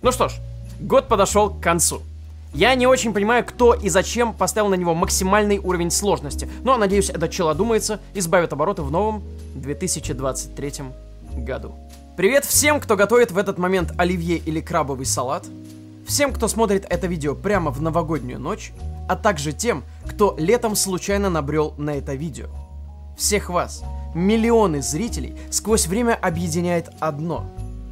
Ну что ж, год подошел к концу. Я не очень понимаю, кто и зачем поставил на него максимальный уровень сложности, но, надеюсь, этот чел одумается и избавит обороты в новом 2023 году. Привет всем, кто готовит в этот момент оливье или крабовый салат, всем, кто смотрит это видео прямо в новогоднюю ночь, а также тем, кто летом случайно набрел на это видео. Всех вас, миллионы зрителей, сквозь время объединяет одно.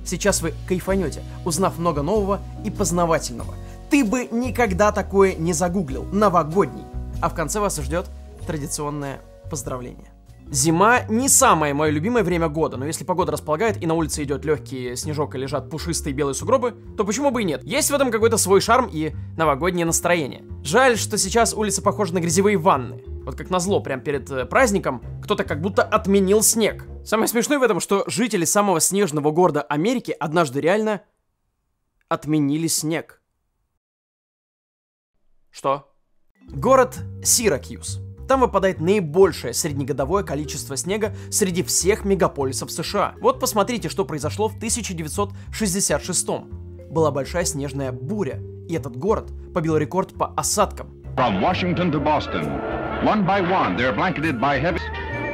Сейчас вы кайфанете, узнав много нового и познавательного. Ты бы никогда такое не загуглил, новогодний. А в конце вас ждет традиционное поздравление. Зима не самое мое любимое время года, но если погода располагает и на улице идет легкий снежок и лежат пушистые белые сугробы, то почему бы и нет? Есть в этом какой-то свой шарм и новогоднее настроение. Жаль, что сейчас улицы похожи на грязевые ванны. Вот как назло, прям перед праздником кто-то как будто отменил снег. Самое смешное в этом, что жители самого снежного города Америки однажды реально отменили снег. Что? Город Сиракьюз. Там выпадает наибольшее среднегодовое количество снега среди всех мегаполисов США. Вот посмотрите, что произошло в 1966-м. Была большая снежная буря, и этот город побил рекорд по осадкам. From Washington to Boston, one by one, they're blanketed by heavy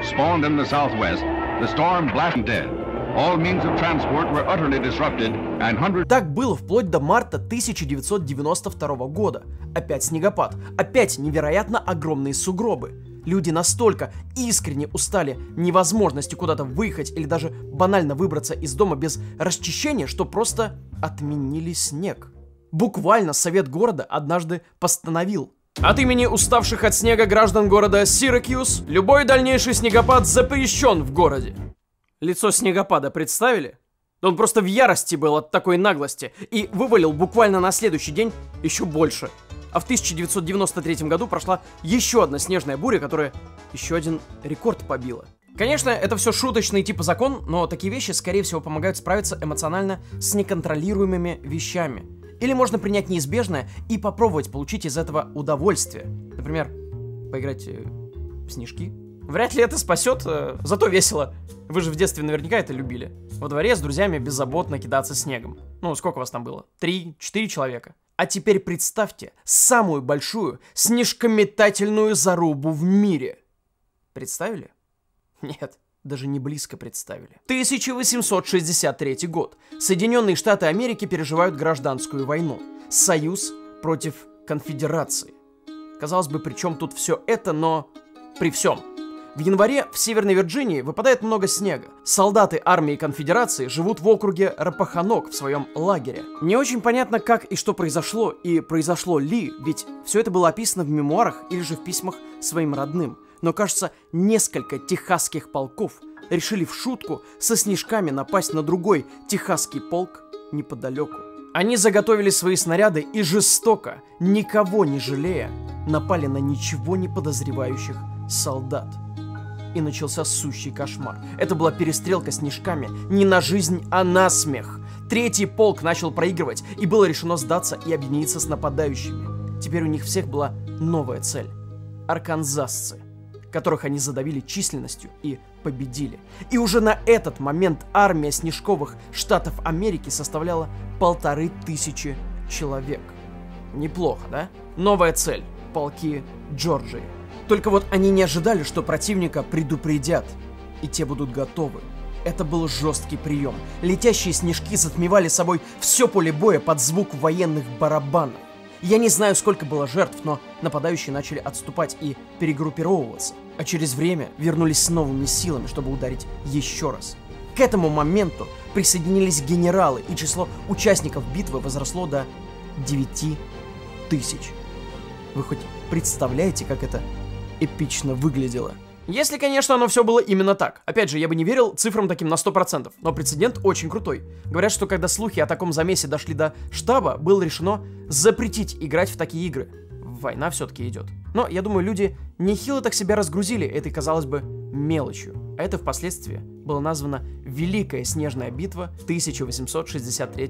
spawned in the southwest. The storm blasted dead. All means of transport were utterly disrupted, and hundreds... Так было вплоть до марта 1992 года. Опять снегопад, опять невероятно огромные сугробы. Люди настолько искренне устали невозможностью куда-то выехать или даже банально выбраться из дома без расчищения, что просто отменили снег. Буквально совет города однажды постановил: от имени уставших от снега граждан города Сиракьюз любой дальнейший снегопад запрещен в городе. Лицо снегопада представили? Он просто в ярости был от такой наглости и вывалил буквально на следующий день еще больше. А в 1993 году прошла еще одна снежная буря, которая еще один рекорд побила. Конечно, это все шуточный типа закон, но такие вещи, скорее всего, помогают справиться эмоционально с неконтролируемыми вещами. Или можно принять неизбежное и попробовать получить из этого удовольствие. Например, поиграть в снежки. Вряд ли это спасет, зато весело. Вы же в детстве наверняка это любили. Во дворе с друзьями беззаботно кидаться снегом. Ну, сколько вас там было? 3-4 человека. А теперь представьте самую большую снежкометательную зарубу в мире. Представили? Нет, даже не близко представили. 1863 год. Соединенные Штаты Америки переживают гражданскую войну. Союз против конфедерации. Казалось бы, при чем тут все это, но при всем. В январе в Северной Вирджинии выпадает много снега. Солдаты армии конфедерации живут в округе Рапаханок в своем лагере. Не очень понятно, как и что произошло, и произошло ли, ведь все это было описано в мемуарах или же в письмах своим родным. Но, кажется, несколько техасских полков решили в шутку со снежками напасть на другой техасский полк неподалеку. Они заготовили свои снаряды и жестоко, никого не жалея, напали на ничего не подозревающих солдат. И начался сущий кошмар. Это была перестрелка снежками не на жизнь, а на смех. Третий полк начал проигрывать, и было решено сдаться и объединиться с нападающими. Теперь у них всех была новая цель. Арканзасцы, которых они задавили численностью и победили. И уже на этот момент армия снежковых штатов Америки составляла 1500 человек. Неплохо, да? Новая цель – полки Джорджии. Только вот они не ожидали, что противника предупредят, и те будут готовы. Это был жесткий прием. Летящие снежки затмевали собой все поле боя под звук военных барабанов. Я не знаю, сколько было жертв, но нападающие начали отступать и перегруппировываться, а через время вернулись с новыми силами, чтобы ударить еще раз. К этому моменту присоединились генералы, и число участников битвы возросло до 9000. Вы хоть представляете, как это эпично выглядело? Если, конечно, оно все было именно так. Опять же, я бы не верил цифрам таким на 100%, но прецедент очень крутой. Говорят, что когда слухи о таком замесе дошли до штаба, было решено запретить играть в такие игры. Война все-таки идет. Но, я думаю, люди нехило так себя разгрузили этой, казалось бы, мелочью. А это впоследствии было названо Великая снежная битва 1863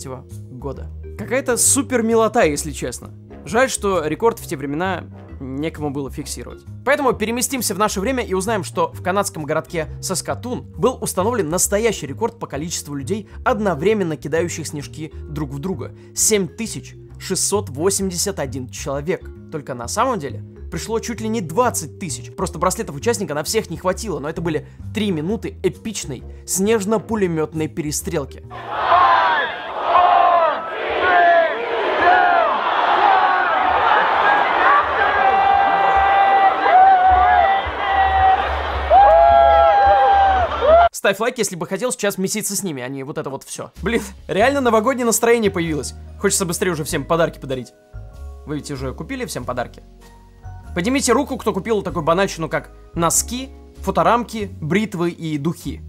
года. Какая-то супер милота, если честно. Жаль, что рекорд в те времена некому было фиксировать. Поэтому переместимся в наше время и узнаем, что в канадском городке Саскатун был установлен настоящий рекорд по количеству людей, одновременно кидающих снежки друг в друга. 7681 человек. Только на самом деле пришло чуть ли не 20 тысяч. Просто браслетов участника на всех не хватило, но это были 3 минуты эпичной снежно-пулеметной перестрелки. Ставь лайк, если бы хотел сейчас меситься с ними, а не вот это вот все. Блин, реально новогоднее настроение появилось. Хочется быстрее уже всем подарки подарить. Вы ведь уже купили всем подарки? Поднимите руку, кто купил такую банальщину, как носки, фоторамки, бритвы и духи.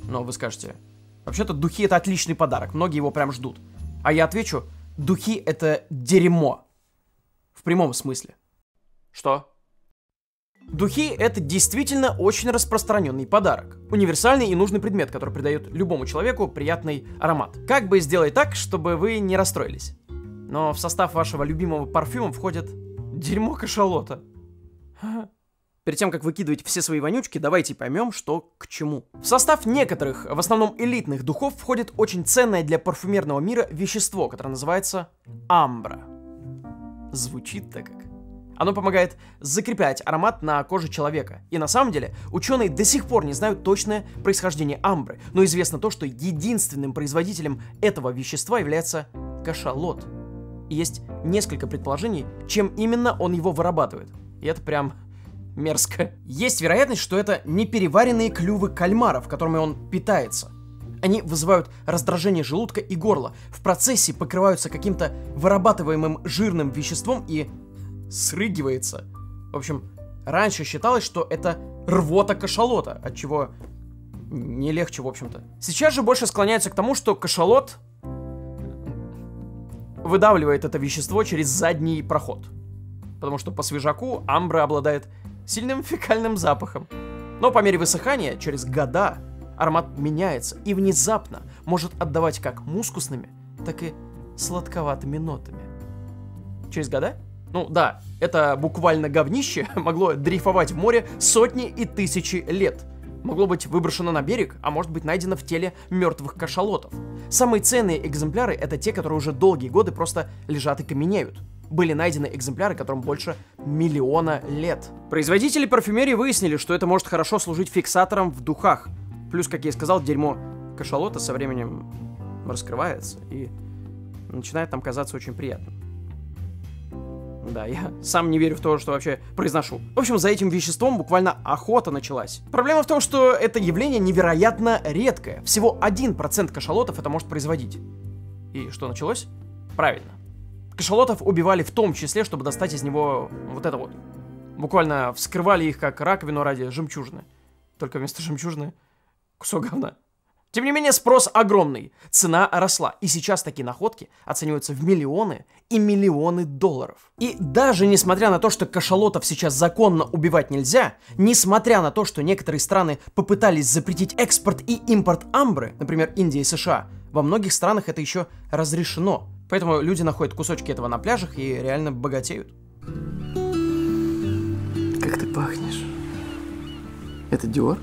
Но вы скажете, вообще-то духи это отличный подарок, многие его прям ждут. А я отвечу, духи это дерьмо. В прямом смысле. Что? Духи — это действительно очень распространенный подарок. Универсальный и нужный предмет, который придает любому человеку приятный аромат. Как бы сделать так, чтобы вы не расстроились? Но в состав вашего любимого парфюма входит дерьмо кашалота. Перед тем, как выкидывать все свои вонючки, давайте поймем, что к чему. В состав некоторых, в основном элитных духов, входит очень ценное для парфюмерного мира вещество, которое называется амбра. Звучит-то как... Оно помогает закреплять аромат на коже человека. И на самом деле, ученые до сих пор не знают точное происхождение амбры, но известно то, что единственным производителем этого вещества является кашалот. И есть несколько предположений, чем именно он его вырабатывает. И это прям мерзко. Есть вероятность, что это непереваренные клювы кальмаров, которыми он питается. Они вызывают раздражение желудка и горла, в процессе покрываются каким-то вырабатываемым жирным веществом и срыгивается. В общем, раньше считалось, что это рвота кашалота, от чего не легче, в общем-то. Сейчас же больше склоняются к тому, что кашалот выдавливает это вещество через задний проход. Потому что по свежаку амбра обладает сильным фекальным запахом. Но по мере высыхания, через года, аромат меняется и внезапно может отдавать как мускусными, так и сладковатыми нотами. Через года? Ну да, это буквально говнище могло дрейфовать в море сотни и тысячи лет. Могло быть выброшено на берег, а может быть найдено в теле мертвых кашалотов. Самые ценные экземпляры — это те, которые уже долгие годы просто лежат и каменеют. Были найдены экземпляры, которым больше 1 миллиона лет. Производители парфюмерии выяснили, что это может хорошо служить фиксатором в духах. Плюс, как я и сказал, дерьмо кашалота со временем раскрывается и начинает нам казаться очень приятным. Да, я сам не верю в то, что вообще произношу. В общем, за этим веществом буквально охота началась. Проблема в том, что это явление невероятно редкое. Всего 1% кашалотов это может производить. И что началось? Правильно. Кашалотов убивали в том числе, чтобы достать из него вот это вот. Буквально вскрывали их как раковину ради жемчужины. Только вместо жемчужины кусок говна. Тем не менее, спрос огромный, цена росла, и сейчас такие находки оцениваются в миллионы и миллионы долларов. И даже несмотря на то, что кашалотов сейчас законно убивать нельзя, несмотря на то, что некоторые страны попытались запретить экспорт и импорт амбры, например, Индия и США, во многих странах это еще разрешено. Поэтому люди находят кусочки этого на пляжах и реально богатеют. Как ты пахнешь? Это Dior?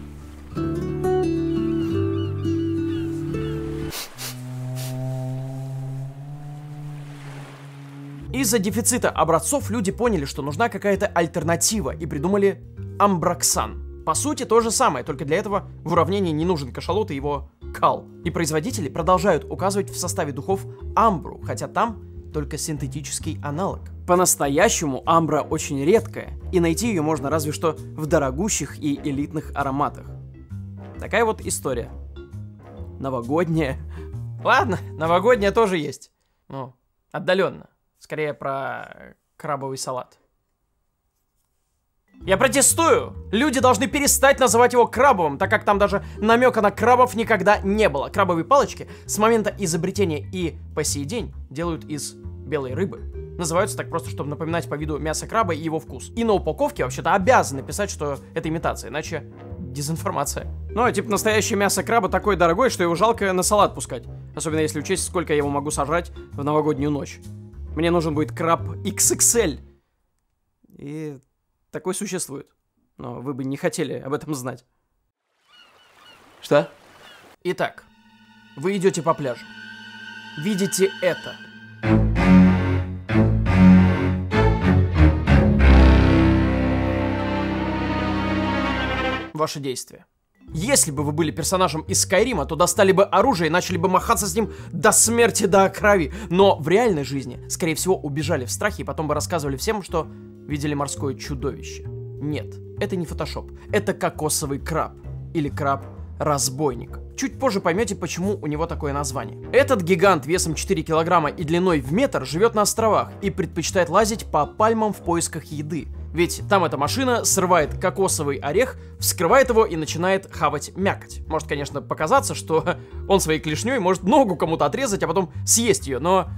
Из-за дефицита образцов люди поняли, что нужна какая-то альтернатива и придумали амброксан. По сути, то же самое, только для этого в уравнении не нужен кашалот и его кал. И производители продолжают указывать в составе духов амбру, хотя там только синтетический аналог. По-настоящему амбра очень редкая, и найти ее можно разве что в дорогущих и элитных ароматах. Такая вот история. Новогодняя. Ладно, новогодняя тоже есть. Ну, отдаленно. Скорее про крабовый салат. Я протестую! Люди должны перестать называть его крабовым, так как там даже намека на крабов никогда не было. Крабовые палочки с момента изобретения и по сей день делают из белой рыбы. Называются так просто, чтобы напоминать по виду мясо краба и его вкус. И на упаковке вообще-то обязаны писать, что это имитация, иначе дезинформация. Ну, а типа настоящее мясо краба такое дорогое, что его жалко на салат пускать. Особенно если учесть, сколько я его могу сожрать в новогоднюю ночь. Мне нужен будет краб XXL. И такой существует. Но вы бы не хотели об этом знать. Что? Итак, вы идете по пляжу. Видите это. Ваши действия. Если бы вы были персонажем из Скайрима, то достали бы оружие и начали бы махаться с ним до смерти, до крови. Но в реальной жизни, скорее всего, убежали в страхе и потом бы рассказывали всем, что видели морское чудовище. Нет, это не фотошоп. Это кокосовый краб. Или краб-разбойник. Чуть позже поймете, почему у него такое название. Этот гигант весом 4 килограмма и длиной в метр живет на островах и предпочитает лазить по пальмам в поисках еды. Ведь там эта машина срывает кокосовый орех, вскрывает его и начинает хавать мякоть. Может, конечно, показаться, что он своей клешней может ногу кому-то отрезать, а потом съесть ее, но...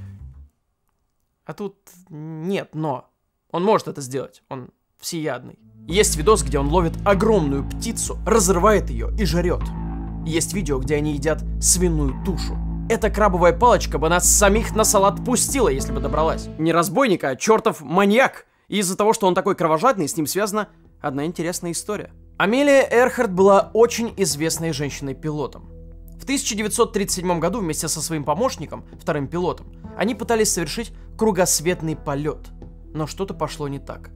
А тут нет «но». Он может это сделать, он всеядный. Есть видос, где он ловит огромную птицу, разрывает ее и жрет. Есть видео, где они едят свиную тушу. Эта крабовая палочка бы нас самих на салат пустила, если бы добралась. Не разбойник, а чертов маньяк. И из-за того, что он такой кровожадный, с ним связана одна интересная история. Амелия Эрхарт была очень известной женщиной-пилотом. В 1937 году вместе со своим помощником, вторым пилотом, они пытались совершить кругосветный полет. Но что-то пошло не так.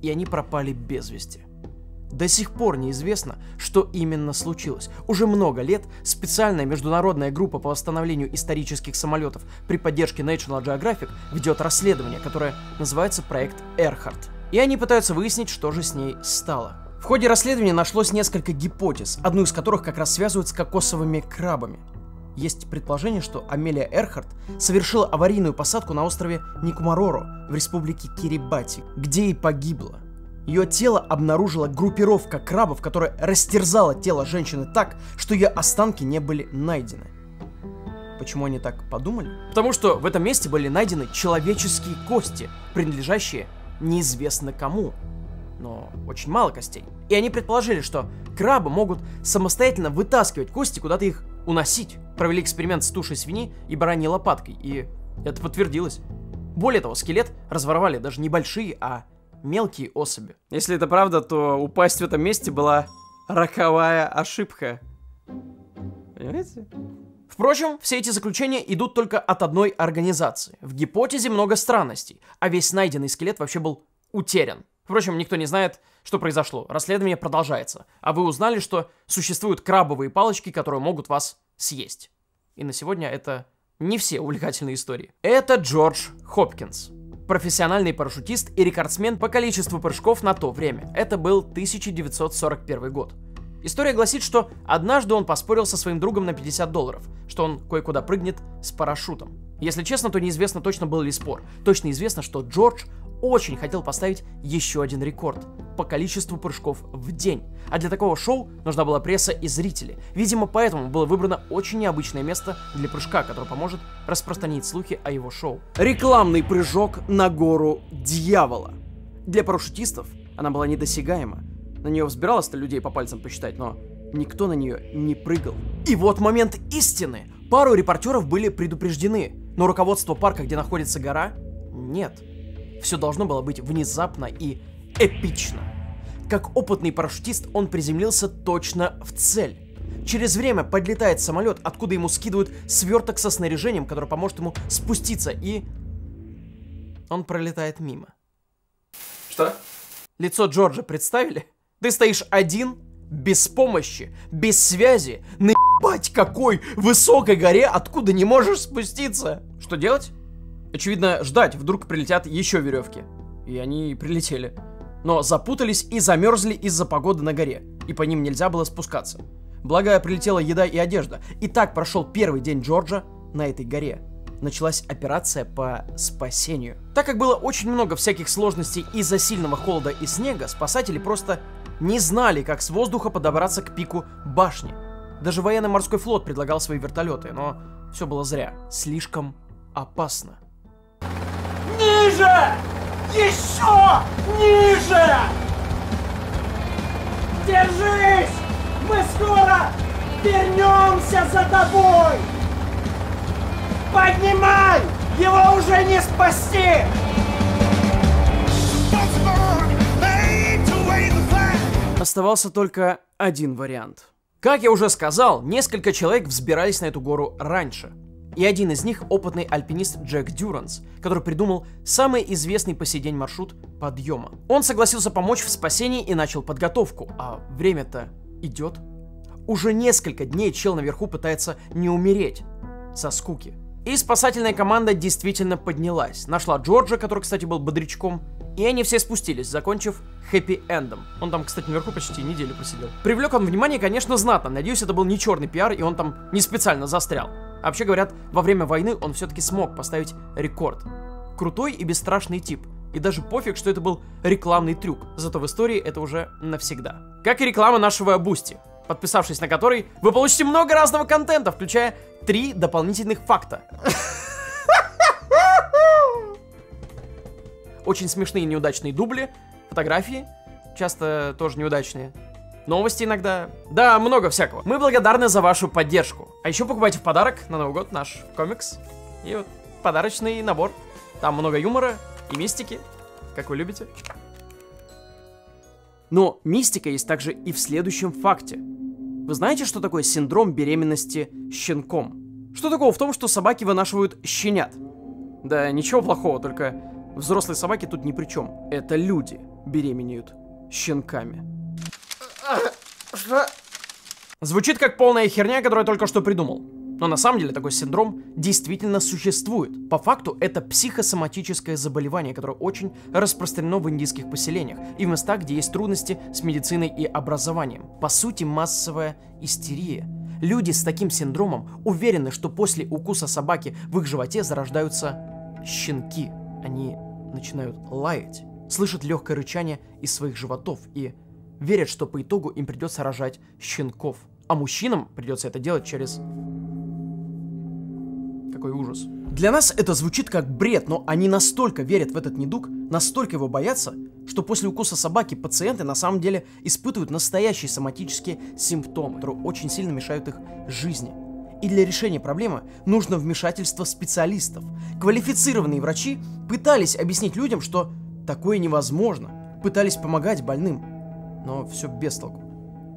И они пропали без вести. До сих пор неизвестно, что именно случилось. Уже много лет специальная международная группа по восстановлению исторических самолетов при поддержке National Geographic ведет расследование, которое называется проект Эрхарт. И они пытаются выяснить, что же с ней стало. В ходе расследования нашлось несколько гипотез, одну из которых как раз связывают с кокосовыми крабами. Есть предположение, что Амелия Эрхарт совершила аварийную посадку на острове Никумароро в республике Кирибати, где и погибла. Ее тело обнаружила группировка крабов, которая растерзала тело женщины так, что ее останки не были найдены. Почему они так подумали? Потому что в этом месте были найдены человеческие кости, принадлежащие неизвестно кому. Но очень мало костей. И они предположили, что крабы могут самостоятельно вытаскивать кости, куда-то их уносить. Провели эксперимент с тушей свиньи и бараньей лопаткой, и это подтвердилось. Более того, скелет разворовали даже не большие, а мелкие особи. Если это правда, то упасть в этом месте была роковая ошибка. Понимаете? Впрочем, все эти заключения идут только от одной организации. В гипотезе много странностей, а весь найденный скелет вообще был утерян. Впрочем, никто не знает, что произошло. Расследование продолжается. А вы узнали, что существуют крабовые палочки, которые могут вас съесть. И на сегодня это не все увлекательные истории. Это Джордж Хопкинс. Профессиональный парашютист и рекордсмен по количеству прыжков на то время. Это был 1941 год. История гласит, что однажды он поспорил со своим другом на $50, что он кое-куда прыгнет с парашютом. Если честно, то неизвестно точно был ли спор. Точно известно, что Джордж очень хотел поставить еще один рекорд по количеству прыжков в день. А для такого шоу нужна была пресса и зрители. Видимо, поэтому было выбрано очень необычное место для прыжка, которое поможет распространить слухи о его шоу. Рекламный прыжок на гору Дьявола. Для парашютистов она была недосягаема. На нее взбиралось-то людей по пальцам посчитать, но никто на нее не прыгал. И вот момент истины. Пару репортеров были предупреждены, но руководство парка, где находится гора, нет. Все должно было быть внезапно и эпично. Как опытный парашютист, он приземлился точно в цель. Через время подлетает самолет, откуда ему скидывают сверток со снаряжением, которое поможет ему спуститься, и он пролетает мимо. Что? Лицо Джорджа представили? Ты стоишь один, без помощи, без связи, на ебать какой высокой горе, откуда не можешь спуститься. Что делать? Очевидно, ждать, вдруг прилетят еще веревки. И они прилетели. Но запутались и замерзли из-за погоды на горе, и по ним нельзя было спускаться. Благо, прилетела еда и одежда. И так прошел первый день Джорджа на этой горе. Началась операция по спасению. Так как было очень много всяких сложностей из-за сильного холода и снега, спасатели просто не знали, как с воздуха подобраться к пику башни. Даже военно-морской флот предлагал свои вертолеты, но все было зря. Слишком опасно. Ниже! Еще ниже! Держись! Мы скоро вернемся за тобой! Поднимай! Его уже не спасти! Оставался только один вариант. Как я уже сказал, несколько человек взбирались на эту гору раньше. И один из них — опытный альпинист Джек Дюранс, который придумал самый известный по сей день маршрут подъема. Он согласился помочь в спасении и начал подготовку, а время-то идет. Уже несколько дней чел наверху пытается не умереть со скуки. И спасательная команда действительно поднялась. Нашла Джорджа, который, кстати, был бодрячком, и они все спустились, закончив хэппи-эндом. Он там, кстати, наверху почти неделю просидел. Привлек он внимание, конечно, знатно. Надеюсь, это был не черный пиар, и он там не специально застрял. А вообще говорят, во время войны он все-таки смог поставить рекорд. Крутой и бесстрашный тип. И даже пофиг, что это был рекламный трюк. Зато в истории это уже навсегда. Как и реклама нашего Бусти, подписавшись на который, вы получите много разного контента, включая 3 дополнительных факта. Очень смешные неудачные дубли, фотографии, часто тоже неудачные, новости иногда, да, много всякого. Мы благодарны за вашу поддержку. А еще покупайте в подарок на Новый год наш комикс и вот подарочный набор. Там много юмора и мистики, как вы любите. Но мистика есть также и в следующем факте. Вы знаете, что такое синдром беременности щенком? Что такого в том, что собаки вынашивают щенят? Да ничего плохого, только взрослые собаки тут ни при чем. Это люди беременеют щенками. Что? Звучит как полная херня, которую я только что придумал. Но на самом деле такой синдром действительно существует. По факту это психосоматическое заболевание, которое очень распространено в индийских поселениях и в местах, где есть трудности с медициной и образованием. По сути, массовая истерия. Люди с таким синдромом уверены, что после укуса собаки в их животе зарождаются щенки. Они начинают лаять, слышат легкое рычание из своих животов и верят, что по итогу им придется рожать щенков. А мужчинам придется это делать через... Какой ужас. Для нас это звучит как бред, но они настолько верят в этот недуг, настолько его боятся, что после укуса собаки пациенты на самом деле испытывают настоящие соматические симптомы, которые очень сильно мешают их жизни. И для решения проблемы нужно вмешательство специалистов. Квалифицированные врачи пытались объяснить людям, что такое невозможно, пытались помогать больным, но все без толку.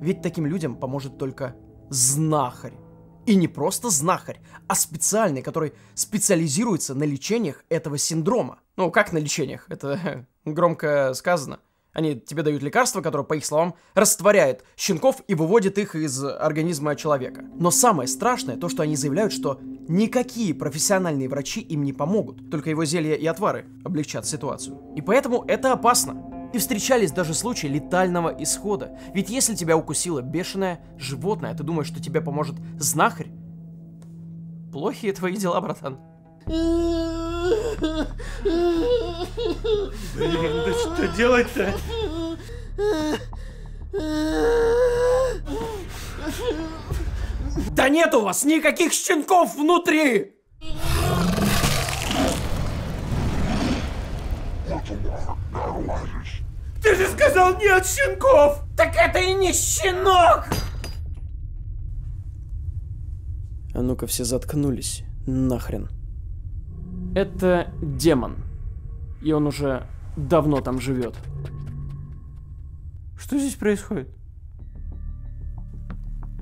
Ведь таким людям поможет только знахарь. И не просто знахарь, а специальный, который специализируется на лечениях этого синдрома. Ну, как на лечениях? Это громко сказано. Они тебе дают лекарства, которое, по их словам, растворяет щенков и выводит их из организма человека. Но самое страшное то, что они заявляют, что никакие профессиональные врачи им не помогут. Только его зелья и отвары облегчат ситуацию. И поэтому это опасно. И встречались даже случаи летального исхода. Ведь если тебя укусило бешеное животное, ты думаешь, что тебе поможет знахарь? Плохие твои дела, братан. Блин, да что делать-то? Да нет у вас никаких щенков внутри! Ты же сказал нет щенков! Так это и не щенок! А ну-ка все заткнулись, нахрен. Это демон. И он уже давно там живет. Что здесь происходит?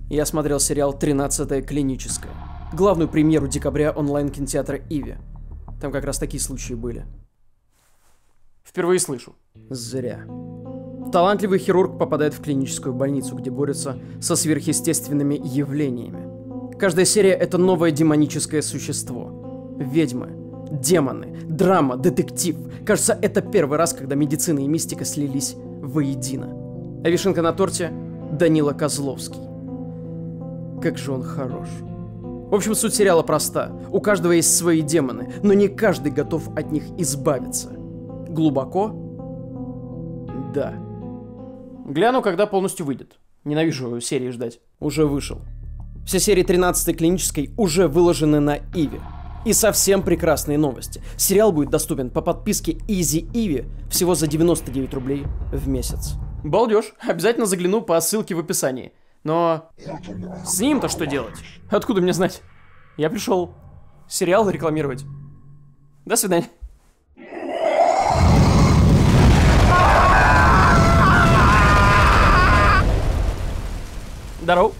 Я смотрел сериал «13-я клиническая». Главную премьеру декабря онлайн-кинотеатра Иви. Там как раз такие случаи были. Впервые слышу. Зря. Талантливый хирург попадает в клиническую больницу, где борется со сверхъестественными явлениями. Каждая серия — это новое демоническое существо. Ведьмы, демоны, драма, детектив. Кажется, это первый раз, когда медицина и мистика слились воедино. А вишенка на торте — Данила Козловский. Как же он хорош. В общем, суть сериала проста. У каждого есть свои демоны, но не каждый готов от них избавиться. Глубоко? Да. Гляну, когда полностью выйдет. Ненавижу серии ждать. Уже вышел. Все серии 13-й клинической уже выложены на Иви. И совсем прекрасные новости. Сериал будет доступен по подписке Easy Иви всего за 99 рублей в месяц. Балдеж. Обязательно загляну по ссылке в описании. Но с ним-то что делать? Откуда мне знать? Я пришел сериал рекламировать. До свидания. Здорово.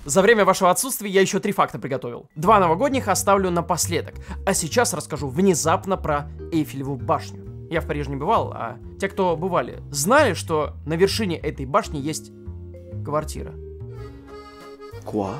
За время вашего отсутствия я еще 3 факта приготовил. 2 новогодних оставлю напоследок. А сейчас расскажу внезапно про Эйфелеву башню. Я в Париже не бывал, а те, кто бывали, знали, что на вершине этой башни есть квартира. Ква?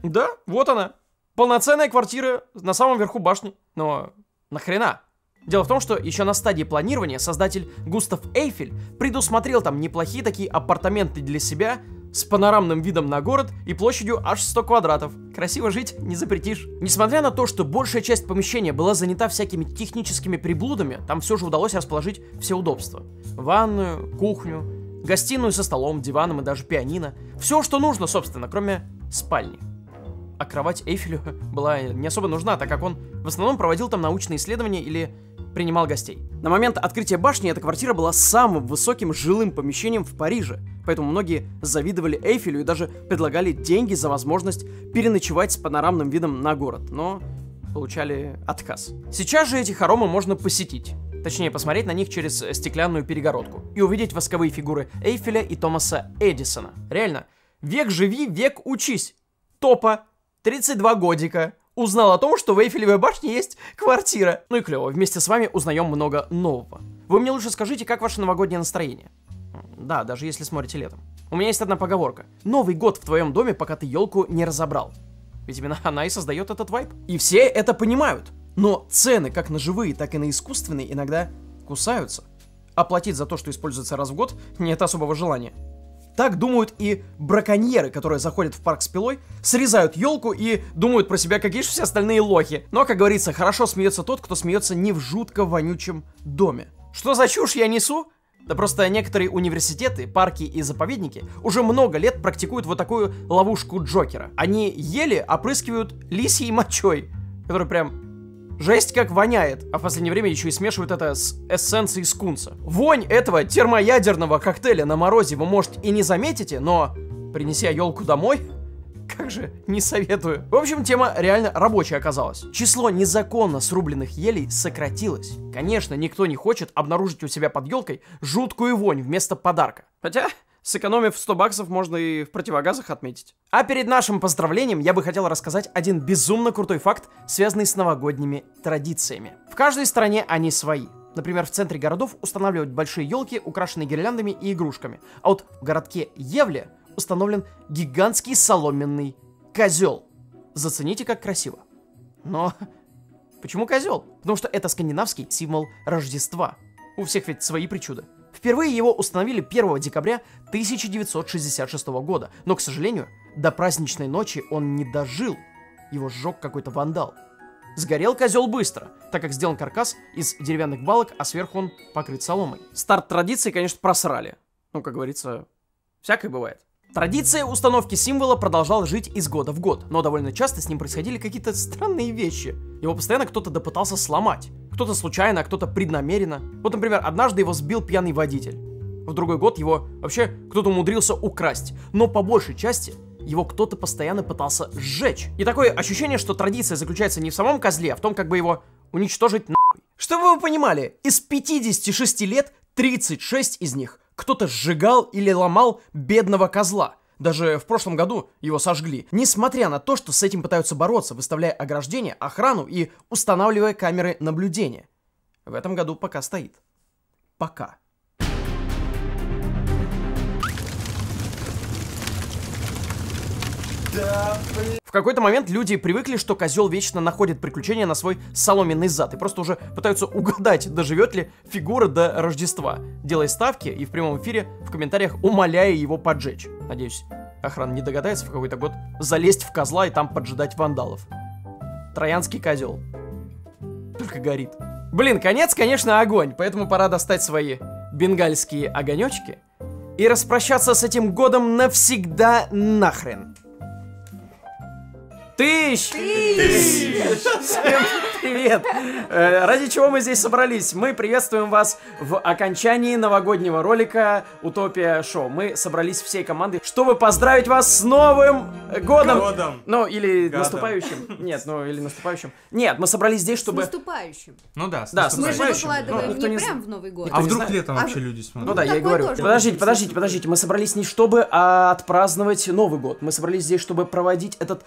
Да, вот она. Полноценная квартира на самом верху башни. Но нахрена? Дело в том, что еще на стадии планирования создатель Густав Эйфель предусмотрел там неплохие такие апартаменты для себя с панорамным видом на город и площадью аж 100 квадратов. Красиво жить не запретишь. Несмотря на то, что большая часть помещения была занята всякими техническими приблудами, там все же удалось расположить все удобства. Ванную, кухню, гостиную со столом, диваном и даже пианино. Все, что нужно, собственно, кроме спальни. А кровать Эйфелю была не особо нужна, так как он в основном проводил там научные исследования или принимал гостей. На момент открытия башни эта квартира была самым высоким жилым помещением в Париже, поэтому многие завидовали Эйфелю и даже предлагали деньги за возможность переночевать с панорамным видом на город, но получали отказ. Сейчас же эти хоромы можно посетить, точнее посмотреть на них через стеклянную перегородку и увидеть восковые фигуры Эйфеля и Томаса Эдисона. Реально, век живи, век учись. Топа, 32 годика. Узнал о том, что в Эйфелевой башне есть квартира. Ну и клево, вместе с вами узнаем много нового. Вы мне лучше скажите, как ваше новогоднее настроение? Да, даже если смотрите летом. У меня есть одна поговорка. Новый год в твоем доме, пока ты елку не разобрал. Ведь именно она и создает этот вайб. И все это понимают. Но цены как на живые, так и на искусственные иногда кусаются. А платить за то, что используется раз в год, нет особого желания. Так думают и браконьеры, которые заходят в парк с пилой, срезают елку и думают про себя, какие же все остальные лохи. Но, как говорится, хорошо смеется тот, кто смеется не в жутко вонючем доме. Что за чушь я несу? Да просто некоторые университеты, парки и заповедники уже много лет практикуют вот такую ловушку Джокера. Они ели опрыскивают лисьей мочой, который прям жесть как воняет, а в последнее время еще и смешивают это с эссенцией скунса. Вонь этого термоядерного коктейля на морозе вы, может, и не заметите, но принеся елку домой, как же, не советую. В общем, тема реально рабочая оказалась. Число незаконно срубленных елей сократилось. Конечно, никто не хочет обнаружить у себя под елкой жуткую вонь вместо подарка. Хотя, сэкономив 100 баксов, можно и в противогазах отметить. А перед нашим поздравлением я бы хотел рассказать один безумно крутой факт, связанный с новогодними традициями. В каждой стране они свои. Например, в центре городов устанавливают большие елки, украшенные гирляндами и игрушками. А вот в городке Евле установлен гигантский соломенный козел. Зацените, как красиво. Но почему козел? Потому что это скандинавский символ Рождества. У всех ведь свои причуды. Впервые его установили 1 декабря 1966 года, но, к сожалению, до праздничной ночи он не дожил. Его сжег какой-то вандал. Сгорел козел быстро, так как сделан каркас из деревянных балок, а сверху он покрыт соломой. Старт традиции, конечно, просрали. Ну, как говорится, всякое бывает. Традиция установки символа продолжала жить из года в год, но довольно часто с ним происходили какие-то странные вещи. Его постоянно кто-то допытался сломать. Кто-то случайно, а кто-то преднамеренно. Вот, например, однажды его сбил пьяный водитель. В другой год его вообще кто-то умудрился украсть. Но по большей части его кто-то постоянно пытался сжечь. И такое ощущение, что традиция заключается не в самом козле, а в том, как бы его уничтожить нахуй. Чтобы вы понимали, из 56 лет 36 из них кто-то сжигал или ломал бедного козла. Даже в прошлом году его сожгли. Несмотря на то, что с этим пытаются бороться, выставляя ограждения, охрану и устанавливая камеры наблюдения. В этом году пока стоит. Пока. В какой-то момент люди привыкли, что козел вечно находит приключения на свой соломенный зад и просто уже пытаются угадать, доживет ли фигура до Рождества, делая ставки и в прямом эфире в комментариях умоляя его поджечь. Надеюсь, охрана не догадается в какой-то год залезть в козла и там поджидать вандалов. Троянский козел. Только горит. Блин, конец, конечно, огонь, поэтому пора достать свои бенгальские огонечки и распрощаться с этим годом навсегда нахрен. Всем привет! Ради чего мы здесь собрались? Мы приветствуем вас в окончании новогоднего ролика Утопия Шоу. Мы собрались всей командой, чтобы поздравить вас с Новым Годом. Ну, или Гадом. наступающим. Нет, ну, или наступающим. Нет, мы собрались здесь, С чтобы... наступающим. Ну да, Да, с Мы же наступающим. выкладываем Ну, никто не не прям в Новый год. А не вдруг знает. летом вообще люди смотрят? Ну да, я и такое говорю. тоже Подождите. Мы собрались не чтобы отпраздновать Новый год. Мы собрались здесь, чтобы проводить этот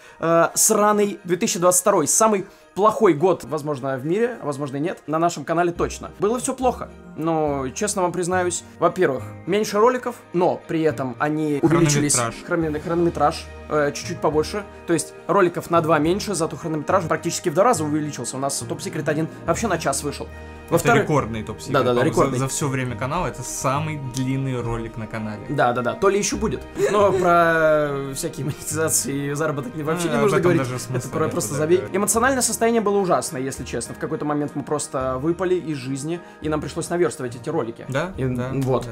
сраный 2022, самый плохой год, возможно, в мире, а возможно и нет, на нашем канале точно. Было все плохо, но, честно вам признаюсь, во-первых, меньше роликов, но при этом они увеличились. Хронометраж чуть-чуть побольше, то есть роликов на 2 меньше, зато хронометраж практически в 2 раза увеличился. У нас Top Secret 1 вообще на час вышел. Это рекордный топ-секрет. Да, по-моему, рекордный. За все время канала это самый длинный ролик на канале. Да, то ли еще будет. Но про всякие монетизации и заработок вообще не об нужно этом говорить. даже смысла Это нету, просто да, забей. да. Эмоциональное состояние было ужасное, если честно. В какой-то момент мы просто выпали из жизни, и нам пришлось наверстывать эти ролики. Да? И, Да. вот. Да.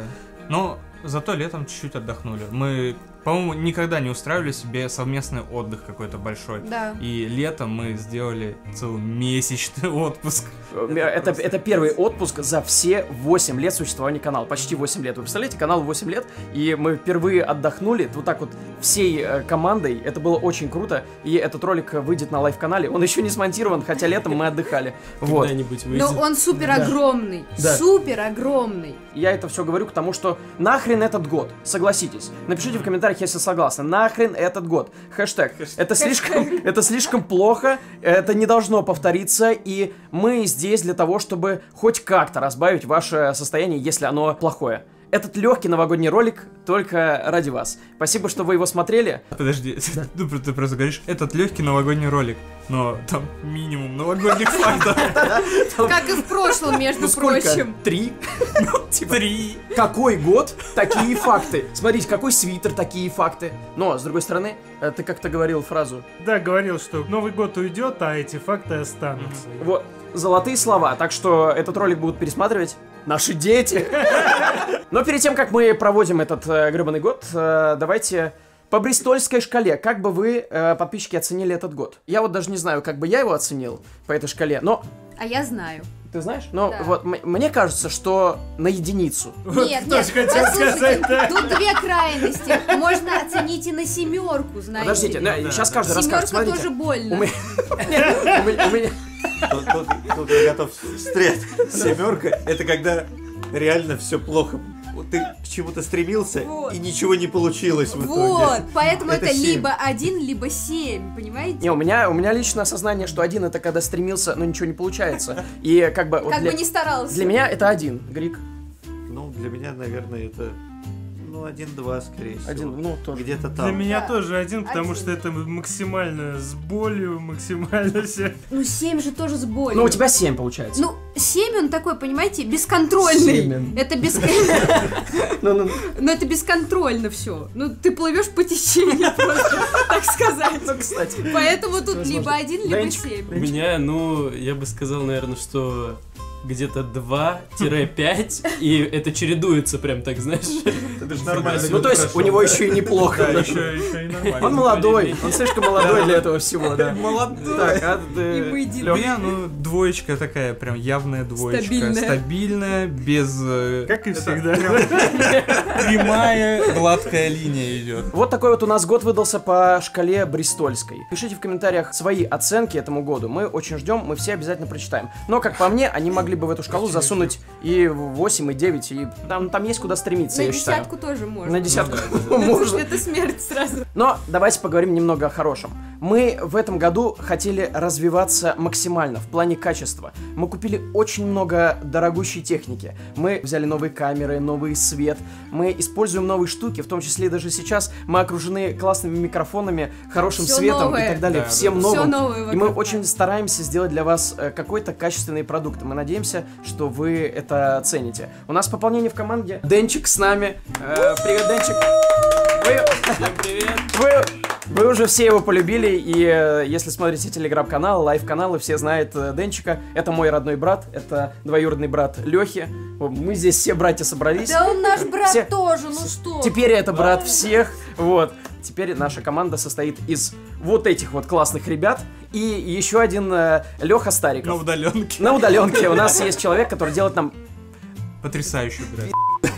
Но зато летом чуть-чуть отдохнули. Мы, по-моему, никогда не устраивали себе совместный отдых какой-то большой. Да. И летом мы сделали целомесячный отпуск. Это первый отпуск за все 8 лет существования канала. Почти 8 лет. Вы представляете, канал 8 лет, и мы впервые отдохнули вот так вот всей командой. Это было очень круто, и этот ролик выйдет на лайв-канале. Он еще не смонтирован, хотя летом мы отдыхали. Вот. Когда-нибудь выйдет. Но он супер огромный. Да. Супер огромный. Я это все говорю к тому, что нахрен этот год, согласитесь. Напишите в комментариях, если согласны. Нахрен этот год. Хэштег. Это слишком плохо, это не должно повториться, и мы здесь для того, чтобы хоть как-то разбавить ваше состояние, если оно плохое. Этот легкий новогодний ролик только ради вас. Спасибо, что вы его смотрели. Подожди, ты просто говоришь, этот легкий новогодний ролик, но там минимум новогодних фактов. Как и в прошлом, между прочим. 3? 3. Какой год, такие факты. Смотрите, какой свитер, такие факты. Но, с другой стороны, ты как-то говорил фразу. Да, говорил, что Новый год уйдет, а эти факты останутся. Вот, золотые слова. Так что этот ролик будут пересматривать наши дети. Но перед тем, как мы проводим этот гребаный год, давайте по бристольской шкале. Как бы вы, подписчики, оценили этот год? Я вот даже не знаю, как бы я его оценил по этой шкале, но... А я знаю. Ты знаешь? Но Да. вот мне кажется, что на единицу. Нет, тоже хотел сказать, да. тут две крайности. Можно оценить и на 7, знаете. Подождите, сейчас каждый расскажет. 7 Смотрите. тоже больно. У меня... Тут я готов встрять. 7 это когда реально все плохо. Вот ты к чему-то стремился, Вот. и ничего не получилось в итоге. Вот, поэтому это, Это 7. либо 1, либо 7, понимаете? Не, у меня лично осознание, что 1 это когда стремился, но ничего не получается. И как бы... вот Как бы не старался. Для меня это 1, Грик. Ну, для меня, наверное, это... Ну, 1-2, скорее всего. 1, ну, тоже. Где-то Для там. меня Да. тоже 1, потому 1. что это максимально с болью, максимально все. Ну 7 же тоже с болью. Ну, у тебя 7 получается. Ну, 7 он такой, понимаете, бесконтрольный. 7. Это Ну, Но это бесконтрольно все. Ну, ты плывешь по течению просто, так сказать. ну, кстати. Поэтому тут Возможно. либо 1, либо Денчик. 7. У меня, ну, я бы сказал, наверное, что где-то 2-5, и это чередуется прям так, знаешь. Это же нормально. Ну, то есть, у него еще и неплохо. Да, еще и нормально. Он молодой, он слишком молодой для этого всего, да. Молодой. Так, а И мы У меня, ну, двоечка такая, прям явная двоечка. Стабильная. Стабильная, без... Как и всегда. Прямая, гладкая линия идет. Вот такой вот у нас год выдался по шкале бристольской. Пишите в комментариях свои оценки этому году. Мы очень ждем, мы все обязательно прочитаем. Но, как по мне, они могли бы в эту шкалу засунуть и 8, и 9, и там есть куда стремиться, На я считаю. десятку тоже можно. На десятку можно. Это смерть сразу. Но давайте поговорим немного о хорошем. Мы в этом году хотели развиваться максимально в плане качества. Мы купили очень много дорогущей техники. Мы взяли новые камеры, новый свет. Мы используем новые штуки, в том числе даже сейчас мы окружены классными микрофонами, хорошим Всё светом новое. и так далее. Да, Всем да. новым. Всё новое И мы вокруг очень стараемся сделать для вас какой-то качественный продукт. Мы надеемся, что вы это цените. У нас пополнение в команде. Денчик с нами. Привет, Денчик. Вы уже все его полюбили, и если смотрите телеграм-канал, лайв-каналы, все знают Денчика. Это мой родной брат, это двоюродный брат Лехи. Мы здесь все братья собрались. Да он наш брат Все- тоже, ну что? Теперь это брат всех, вот. Теперь наша команда состоит из вот этих вот классных ребят и еще один Леха Стариков. На удаленке. На удаленке у нас есть человек, который делает нам Потрясающе, блядь.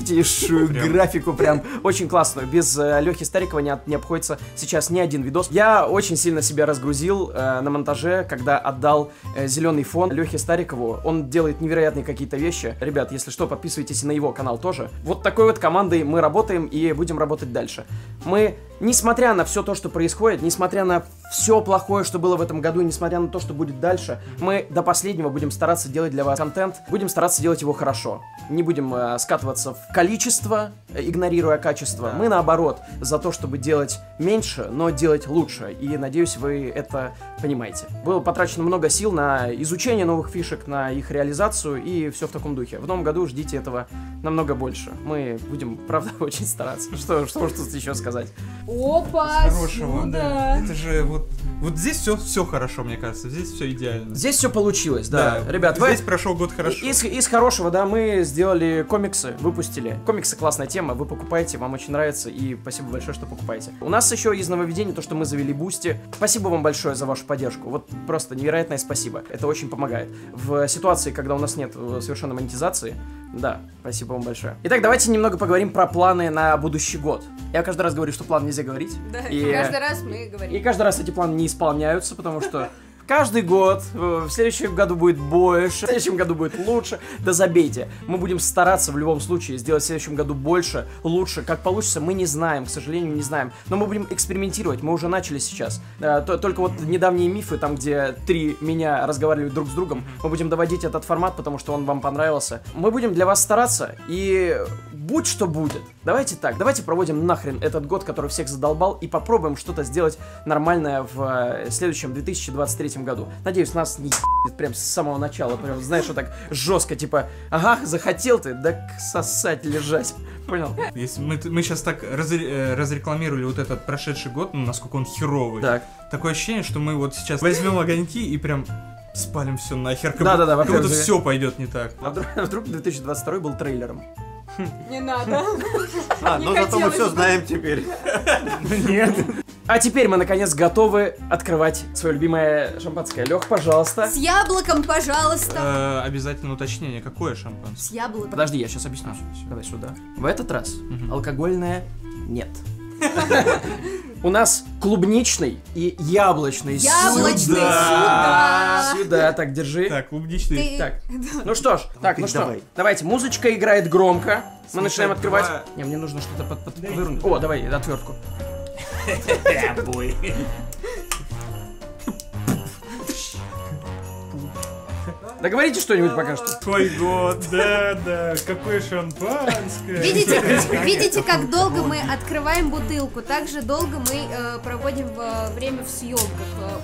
крутейшую графику, прям очень классную. Без Лехи Старикова не обходится сейчас ни один видос. Я очень сильно себя разгрузил на монтаже, когда отдал зеленый фон Лехе Старикову. Он делает невероятные какие-то вещи. Ребят, если что, подписывайтесь и на его канал тоже. Вот такой вот командой мы работаем и будем работать дальше. Мы, несмотря на все то, что происходит, несмотря на все плохое, что было в этом году, несмотря на то, что будет дальше, мы до последнего будем стараться делать для вас контент, будем стараться делать его хорошо. Не будем скатываться в количество, игнорируя качество. Мы, наоборот, за то, чтобы делать меньше, но делать лучше. И, надеюсь, вы это понимаете. Было потрачено много сил на изучение новых фишек, на их реализацию и все в таком духе. В новом году ждите этого намного больше. Мы будем, правда, очень стараться. Что тут еще сказать? Опа, Хорошего, сюда. да. Это же вот здесь все хорошо, мне кажется. Здесь все идеально. Здесь все получилось, да. Ребят, здесь прошел год хорошо. Из хорошего, да, мы сделали комиксы, выпустили. Комиксы классная тема, вы покупаете, вам очень нравится, и спасибо большое, что покупаете. У нас еще из нововведений то, что мы завели Бусти. Спасибо вам большое за вашу поддержку. Вот просто невероятное спасибо. Это очень помогает. В ситуации, когда у нас нет совершенной монетизации, да, спасибо вам большое. Итак, давайте немного поговорим про планы на будущий год. Я каждый раз говорю, что план нельзя говорить. Да, и каждый раз мы говорим. И каждый раз эти планы не исполняются, потому что каждый год, в следующем году будет больше, в следующем году будет лучше. Да забейте. Мы будем стараться в любом случае сделать в следующем году больше, лучше. Как получится, мы не знаем, к сожалению, не знаем. Но мы будем экспериментировать, мы уже начали сейчас. Только вот недавние мифы, там, где 3 меня разговаривают друг с другом, мы будем доводить этот формат, потому что он вам понравился. Мы будем для вас стараться, и будь что будет. Давайте так, давайте проводим нахрен этот год, который всех задолбал, и попробуем что-то сделать нормальное в следующем 2023 году. Надеюсь, нас не прям с самого начала, прям, знаешь, вот так жестко, типа, ага, захотел ты, да сосать, лежать. Понял? Если мы сейчас так разрекламировали вот этот прошедший год, ну, насколько он херовый. Так. Такое ощущение, что мы вот сейчас возьмем огоньки и прям спалим все нахер. Да-да-да, как будто во-первых, все пойдет не так. А вдруг 2022 был трейлером? Не надо. Но зато мы все знаем теперь. Нет. А теперь мы, наконец, готовы открывать свое любимое шампанское. Лех, пожалуйста. С яблоком, пожалуйста. Обязательно уточнение, какое шампанское? С яблоком. Подожди, я сейчас объясню. Давай сюда. В этот раз алкогольное нет. У нас клубничный и яблочный. Яблочный Сюда. сюда. Сюда, так, держи. Так, клубничный. Ты- Так, ну что ж, так, ну что, давай. давайте, музычка играет громко. Мы начинаем открывать. два. Не, мне нужно что-то выровнять. О, давай, отвертку. Да говорите что-нибудь пока что. Твой год. Да, какое шампанское. Видите, как долго мы открываем бутылку, так же долго мы проводим время в съемках.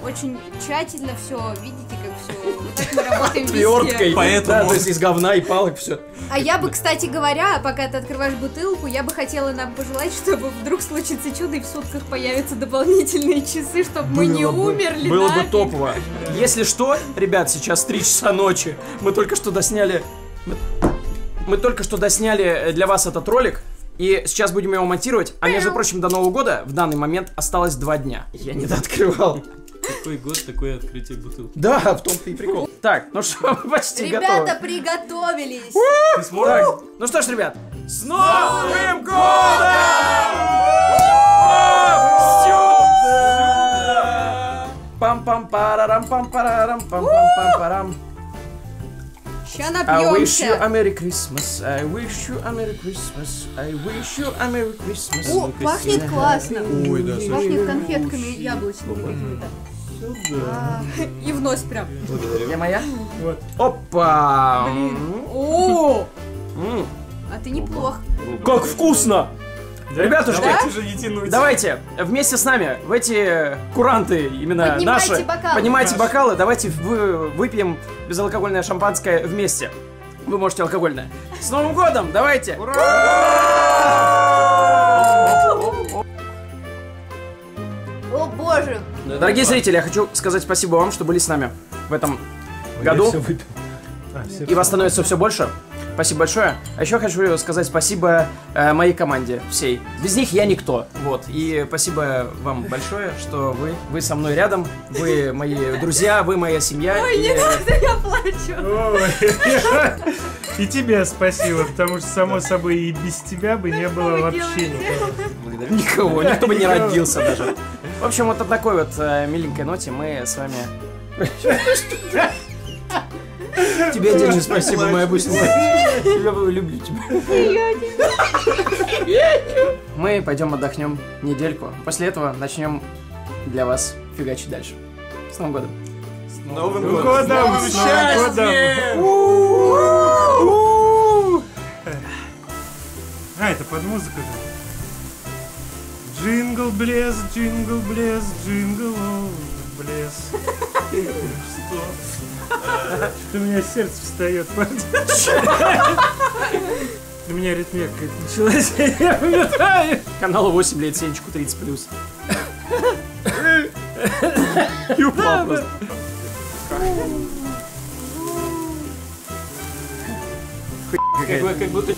Очень тщательно все, видите, как все. Вот так мы работаем Твердкой. везде. Поэтому- Да, то есть из говна и палок все. А я бы, кстати говоря, пока ты открываешь бутылку, я бы хотела нам пожелать, чтобы вдруг случится чудо и в сутках появятся дополнительные часы, чтобы мы не умерли. Было бы нафиг. топово. Если что, ребят, сейчас 3 часа ночи. Мы только что досняли... Мы только что досняли для вас этот ролик. И сейчас будем его монтировать. А между прочим, до Нового года в данный момент осталось 2 дня. Я не дооткрывал. Такой год, такое открытие бутылки. Да, в том-то и прикол. Так, ну что, мы почти Ребята, готовы. приготовились! Ты сможешь? Так, ну что ж, ребят, с Новым годом! Пам-пам-парарам, пам-парарам, пам-пам-пам-парам. Ща I wish you a напьемся. Merry Christmas, I wish you a Merry Christmas, I wish you a Merry Christmas. О, пахнет классно. Ой, да, Пахнет конфетками яблочными. И в нос прям. Где моя? Вот. Опа! О, М, а ты неплох. Как вкусно! Ребятушки, Да? Же не тянуть. давайте вместе с нами в эти куранты, именно Поднимайте наши, бокалы. поднимайте бокалы, давайте выпьем безалкогольное шампанское вместе. Вы можете алкогольное. С Новым годом, давайте! О боже. Дорогие зрители, я хочу сказать спасибо вам, что были с нами в этом году. Я все выпил. Все И вас становится все больше. Спасибо большое. А еще хочу сказать спасибо моей команде всей. Без них я никто. Вот. И спасибо вам большое, что вы со мной рядом. Вы мои друзья, вы моя семья. Ой, И- не надо, я плачу. И тебе спасибо, потому что, само собой, и без тебя бы не было вообще никого. Никого, никто бы не родился даже. В общем, вот на такой вот миленькой ноте мы с вами... Тебе отдельное спасибо, моя бусинка. Люблю тебя. Мы пойдем отдохнем недельку. После этого начнем для вас фигачить дальше. С Новым годом. Новым Годом! годом! С Новым годом! А, это под музыку же. Джингл блес, джингл блес, джингл блес. Что? Что у меня сердце встает. У меня аритмия какая-то началась, я умираю. Каналу 8 лет, Сенечку 30+. И упал просто. Как будто